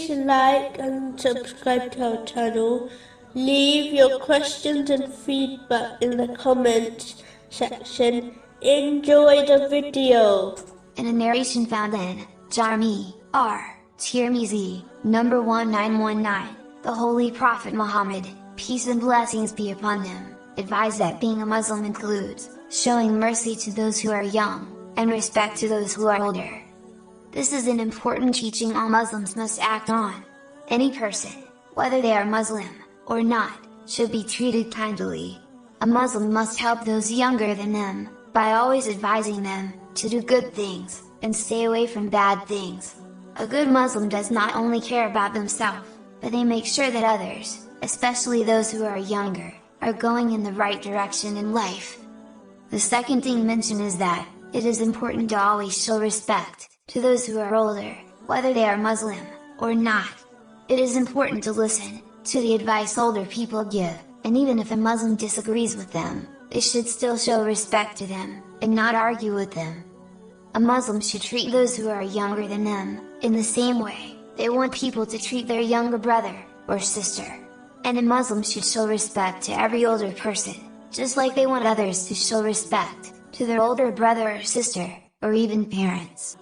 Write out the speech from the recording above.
Please like and subscribe to our channel. Leave your questions and feedback in the comments section. Enjoy the video. In a narration found in Jami Tirmizi, number 1919, the Holy Prophet Muhammad, peace and blessings be upon him, advised that being a Muslim includes showing mercy to those who are young, and respect to those who are older. This is an important teaching all Muslims must act on. Any person, whether they are Muslim or not, should be treated kindly. A Muslim must help those younger than them, by always advising them to do good things, and stay away from bad things. A good Muslim does not only care about themselves, but they make sure that others, especially those who are younger, are going in the right direction in life. The second thing mentioned is that it is important to always show respect to those who are older, whether they are Muslim or not. It is important to listen to the advice older people give, and even if a Muslim disagrees with them, they should still show respect to them, and not argue with them. A Muslim should treat those who are younger than them in the same way they want people to treat their younger brother or sister. And a Muslim should show respect to every older person, just like they want others to show respect to their older brother or sister, or even parents.